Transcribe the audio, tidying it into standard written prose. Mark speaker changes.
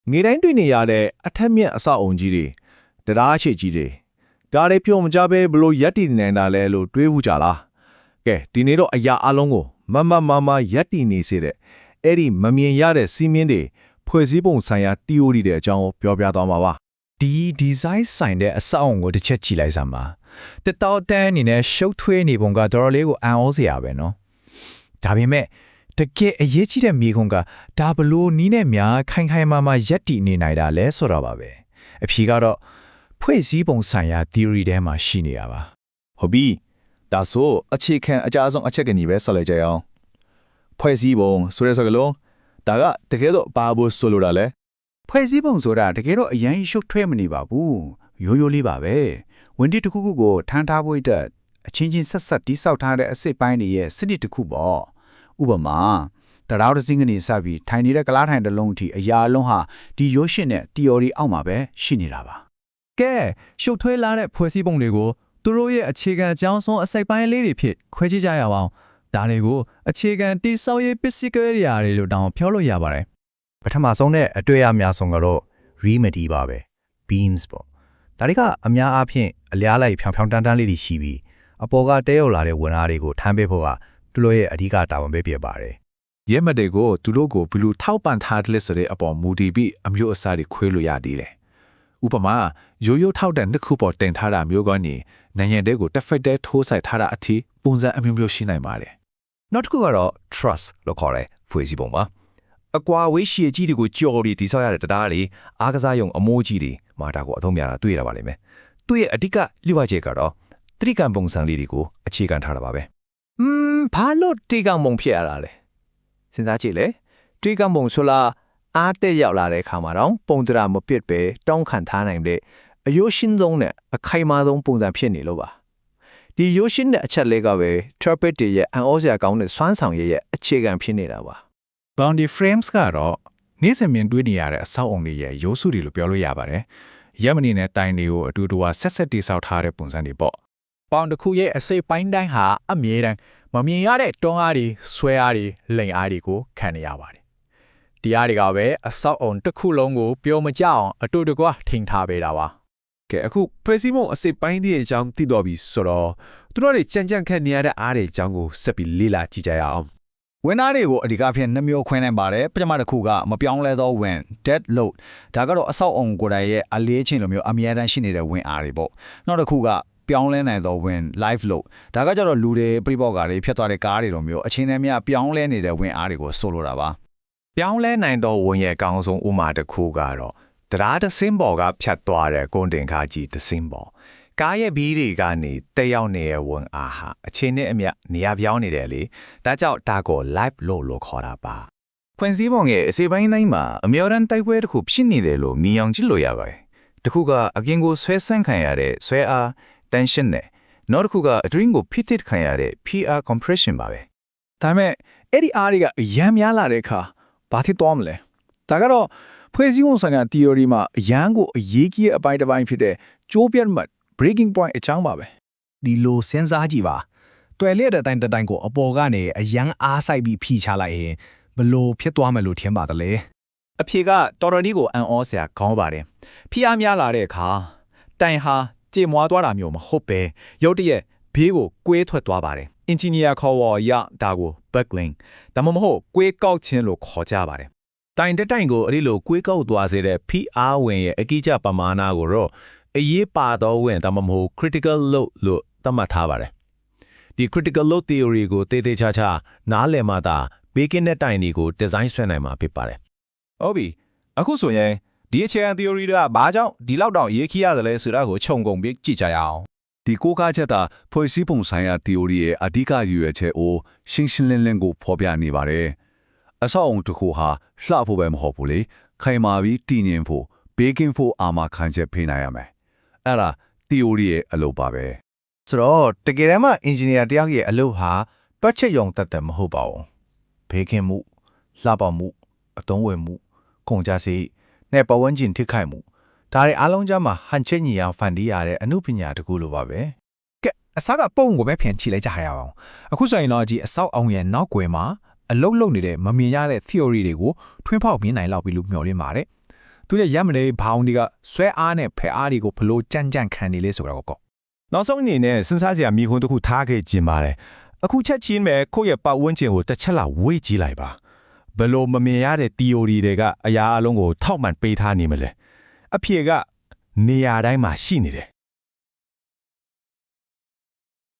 Speaker 1: ငေတိုင်းတွေ့နေရတဲ့အထက်မြက်အဆောက်အုံကြီးတွေတရားရှိကြီးတွေဒါတွေပြုံမကြပဲဘလို့ရက်တည်နေတာလဲလို့တွေးဘူးကြလားကဲဒီနေ့တော့အရာအလုံးကိုမရက်တည်နေစေတဲ့အဲ့ဒီမမြင်ရတဲ့စီးမင်းတွေဖွဲ့စည်းပုံဆိုင်ရာ theory တွေအကြောင်းပြောပြသွားမှာပါ
Speaker 2: ဒီ design ဆိုင်တဲ့အဆောက်အုံကိုတစ်ချက်ကြည့်လိုက်စမ်းပါတက်တော့တန်းအနေနဲ့ရှုပ်ထွေးနေပုံကတော်တော်လေးကိုအံ့ဩစရာပဲနော်ဒါပေမဲ့တကယ်အရေးကြီးတဲ့မိခွန်းကဒါဘလို့နီးနဲ့များခိုင်မာရက်တည်နေနိုင်တာလဲဆိုတော့ပါပဲအဖြေကတော့ဖွဲ့စည်းပုံဆိုင်ရာ theory ထဲမှာရှိနေရပါဟ
Speaker 3: ုတ်ပြီဒါဆိုအခြေခံအကြဆုံးအချက်ကနေပဲဆက်လိုက်ကြအောင်ဖွဲ့စည်းပုံဆိုတဲ့စကားလုံးဒါကတကယ်တော့ဘာလို့ဆိုလိုတာလဲဖ
Speaker 4: ွဲ့စည်းပုံဆိုတာတကယ်တော့အရင်ရှုပ်ထွေးမနေပါဘူးရိုးရိုးလေးပါပဲဝင်တီတစ်ခုခုကိုထမ်းထားဖို့အတွက်အချင်းချင်းဆက်တိဆောက်ထားတဲ့အစစ်ပိုင်းတွေရဲ့စနစ်တစ်ခုပေါ့ဥပမာတရားတော်စင်းကနေစပြီးထိုင်နေတဲ့ကလားထိုင်တစ်လုံးထိအရာအလုံးဟာဒီရိုးရှင်းတဲ့ theory အောက်မှာပဲရှိနေတာပါက
Speaker 2: ဲရှုပ်ထွေးလာတဲ့ဖွဲ့စည်းပုံတွေကိုသူတို့ရဲ့အခြေခံအကြောင်းဆုံးအစိပ်ပိုင်းလေးတွေဖြစ်ခွဲခြားကြရအောင်ဒါတွေကိုအခြေခံတိဆောက်ရေးပစ္စည်းကိရိယာတွေလို့တောင်းပြောလို့ရပါတယ်ပ
Speaker 5: ထမဆုံးနဲ့အတွေ့အများဆုံးကတော့ remedy ပါပဲ beams ပေါ့ဒါတွေကအများအားဖြင့်အလျားလိုက်ဖြောင်တန်းလေးတွေရှိပြီးအပေါ်ကတဲရောက်လာတဲ့ဝန်အားတွေကိုထမ်းပေးဖို့ကသူတို့ရဲ့အဓိကတာဝန်ပဲဖြစ်ပါတယ်ရ
Speaker 1: ဲမတဲ့ကိုသူတို့ကိုဘလူထောက်ပံ့ထားတယ်ဆိုတဲ့အပေါ်မူတည်ပြီးအမျိုးအစားတွေခွဲလို့ရသေးတယ်ဥပမာရိုးထောက်တဲ့နှစ်ခုပေါ်တင်ထားတာမျိုးကနေနိုင်ငံတဲကိုတစ်ဖက်တည်းထိုးဆိုင်ထားတာအထိပုံစံအမျိုးရှိနိုင်ပါတယ်
Speaker 5: နောက်တစ်ခုကတော့ truss လို့ခေါ်တဲ့ဖွဲ့စည်းပုံပါအကွာဝေးရှည်ကြီးတွေကိုကြော်ပြီးတိဆောက်ရတဲ့တရားတွေအားကစားရုံအမိုးကြီးတွေမှာဒါကိုအသုံးများတာတွေ့ရပါလိမ့်မယ်သူ့ရဲ့အဓိကလိဝါချက်ကတော့တတိကံပုံစံလေးတွေကိုအခြေခံထားတာပါပဲဘ
Speaker 2: ာလို့တိကံပုံဖြစ်ရတာလဲစဉ်းစားကြည့်လေတိကံပုံဆိုလားအားတက်ရောက်လာတဲ့အခါမှာတော့ပုံတရာမပြစ်ပဲတောင်းခံထားနိုင်တဲ့အယိုးရှင်းဆုံးနဲ့အခိုင်အမာဆုံးပုံစံဖြစ်နေလို့ပါဒီရိုးရှင်းတဲ့အချက်လေးကပဲ trapeze တွေရဲ့အန်အောစရာကောင်းတဲ့စွမ်းဆောင်ရည်ရဲ့အခြေခံဖြစ်နေတာပါ
Speaker 6: boundary frames ကတော့နေ့စဉ်မြင်တွေ့နေရတဲ့အဆောက်အုံတွေရဲ့ရိုးစုတွေလို့ပြောလို့ရပါတယ်။ရက်မနေနဲ့တိုင်တွေကိုအတူတူဆက်တိဆောက်ထားတဲ့ပုံစံတွေပေါ့
Speaker 2: ။ပေါင်တစ်ခုရဲ့အစိပ်ပိုင်းတိုင်းဟာအမြဲတမ်းမမြင်ရတဲ့တွန်းအားတွေဆွဲအားတွေလိမ်အားတွေကိုခံနေရပါတယ်။ဒီအားတွေကပဲအဆောက်အုံတစ်ခုလုံးကိုပြောမကြအောင်အတူတကွထိန်ထားပေးတာပါ
Speaker 1: ကဲအခုဖွဲ့စည်းပုံအစိပ်ပိုင်းတွေအကြောင်းသိတော့ပြီဆိုတော့သူတို့တွေကြံခက်နေရတဲ့အားတွေအကြောင်းကိုဆက်ပြီးလေ့လာကြည့်ကြရအောင်ဝ
Speaker 4: န်သားတွေကိုအဓိကဖြင့်2မျိုးခွဲနိုင်ပါတယ်ပထမတစ်ခုကမပြောင်းလဲသောဝန် dead load ဒါကတော့အဆောက်အုံကိုယ်တိုင်ရဲ့အလေးချင်းလိုမျိုးအမြဲတမ်းရှိနေတဲ့ဝန်အားတွေပေါ့နောက်တစ်ခုကပြောင်းလဲနိုင်သောဝန် live load ဒါကကြတော့လူတွေပြိပေါကားတွေဖြတ်သွားတဲ့ကားတွေလိုမျိုးအချိန်နဲ့မျှပြောင်းလဲနေတဲ့ဝန်အားတွေကိုဆိုလိုတာပါပ
Speaker 2: ြောင်းလဲနိုင်သောဝန်ရဲ့အကောင်းဆုံးဥမာတစ်ခုကတော့တရားတစင်းပေါ်ကဖြတ်သွားတဲ့ကုန်တင်ကားကြီးတစင်းပေါ်ကားရဲ့ဘီးတွေကနေတက်ရောက်နေတဲ့ဝန်အားဟာအချိန်နဲ့အမျှနေရာပြောင်းနေတယ်လေဒါကြောင့်ဒါကို live load လို့ခေါ်တာပါ
Speaker 5: ဖွင့်စည်းပုံရဲ့အစိပ်ပိုင်းတိုင်းမှာအမျိုးရန်တိုက်ပွဲတစ်ခုဖြစ်နေတယ်လို့မြင်အောင်ကြည့်လို့ရပါတယ်တစ်ခုကအပြင်ကိုဆွဲဆန့်ခံရတဲ့ဆွဲအား tension နဲ့နောက်တစ်ခုကအတွင်းကိုဖိတစ်ခံရတဲ့ PR compression ပါပဲ
Speaker 4: ဒါပေမဲ့အဲ့ဒီအားတွေကအရန်များလာတဲ့အခါဘာဖြစ်သွားမလဲဒါကတော့ဖွဲ့စည်းပုံဆိုင်ရာ theory မှာအရန်ကိုအရေးကြီးတဲ့အပိုင်းတစ်ပိုင်းဖြစ်တဲ့ကျိုးပြတ်မှတ် breaking point အကြောင်းပါပဲ
Speaker 2: ဒီလိုစဉ်းစားကြည့်ပါတွယ်လျက်တဲ့တိုင်းကိုအပေါ်ကနေအရန်အားဆိုင်ပြီးဖိချလိုက်ရင်ဘလို့ဖြစ်သွားမယ်လို့ထင်ပါတယ်လေအဖြေကတော်တော်လေးကိုအံ့ဩစရာကောင်းပါတယ်ဖိအားများလာတဲ့အခါတိုင်ဟာကြေမွားသွားတာမျိုးမဟုတ်ပဲရုတ်တရက်ဘေးကိုကွေးထွက်သွားပါတယ်အင်ဂျင်နီယာခေါ်ဝေါ်ရဒါကို buckling ဒါမှမဟုတ်ကွေးကောက်ခြင်းလို့ခေါ်ကြပါတယ်တိုင်ကိုအဲ့ဒီလိုကွေးကောက်သွားစေတဲ့ဖိအားဝင်ရဲ့အကိကြပမာဏကိုတော့အရေးပါတော့ဝင်ဒါမှမဟုတ် critical load လို့သတ်မှတ်ထားပါတယ်ဒီ critical load theory ကိုတေးသေးချာနားလည်မှသာဘေးကင်းတဲ့တိုင်တွေကို design ဆွဲနိုင်မှာဖြစ်ပါတယ်
Speaker 6: ဟုတ်ပြီအခုဆိုရင်ဒီအခြေခံ theory ကဘာကြောင့်ဒီလောက်တောင်ရေးခီးရတယ်လဲဆိုတာကိုခြုံငုံပြီးကြည့်ကြရအောင်
Speaker 3: ဒီကိုကားချက်တာဖွဲ့စည်းပုံဆိုင်ရာ theory ရဲ့အဓိကရည်ရွယ်ချက်ကိုရှင်းလင်းကိုဖော်ပြနေပါတယ်အဆောက်အုံတစ်ခုဟာလှဖို့ပဲမဟုတ်ဘူးလေခိုင်မာပြီးတည်ငြိမ်ဖို့ဘေးကင်းဖို့အာမခံချက်ပေးနိုင်ရမယ်အဲ့ဒါ theory ရဲ့အလုပ်ပါပဲ
Speaker 5: ဆိုတော့တကယ်တမ်းမှ engineer တယောက်ရဲ့အလုပ်ဟာတွက်ချက်ရုံတတ်မဟုတ်ပါဘူးဘေးကင်းမှုလှပမှုအသုံးဝင်မှုကုန်ကြစိတ်နဲ့ပဝန်းကျင်ထိခိုက်မှုဒါတွေအားလုံးကြားမှာဟန်ချက်ညီအောင်ဖန်တီးရတဲ့အမှုပညာတစ်ခုလိုပါပဲက
Speaker 2: ဲအစားကပုံကိုပဲပြန်ချိလိုက်ကြရအောင်အခုဆိုရင်တော့ဒီအဆောက်အုံရဲ့နောက်ွယ်မှာအလုံးလုံးနေတဲ့မမြင်ရတဲ့ theory တွေကိုထွင်းဖောက်မြင်နိုင်လောက်ပြီလို့မျှော်လင့်ပါတယ် သူရဲ့ရမနေဘောင်းတွေကဆွဲအားနဲ့ဖဲအားတွေကိုဘလို့ကြမ်းခံနေလဲဆိုတာကို
Speaker 1: နောက်ဆုံးအနေနဲ့စဉ်းစားစရာမိခွန်းတစ်ခုထားခဲ့ခြင်းပါတယ်အခုချက်ချင်းပဲကိုယ့်ရဲ့ပတ်ဝန်းကျင်ကိုတစ်ချက်လောက်ဝေ့ကြည့်လိုက်ပါဘလို့မမြင်ရတဲ့ theory တွေကအရာအလုံးကိုထောက်မှန်ပေးထားနေမလဲအဖြေကနေရာတိုင်းမှာရှိနေတယ်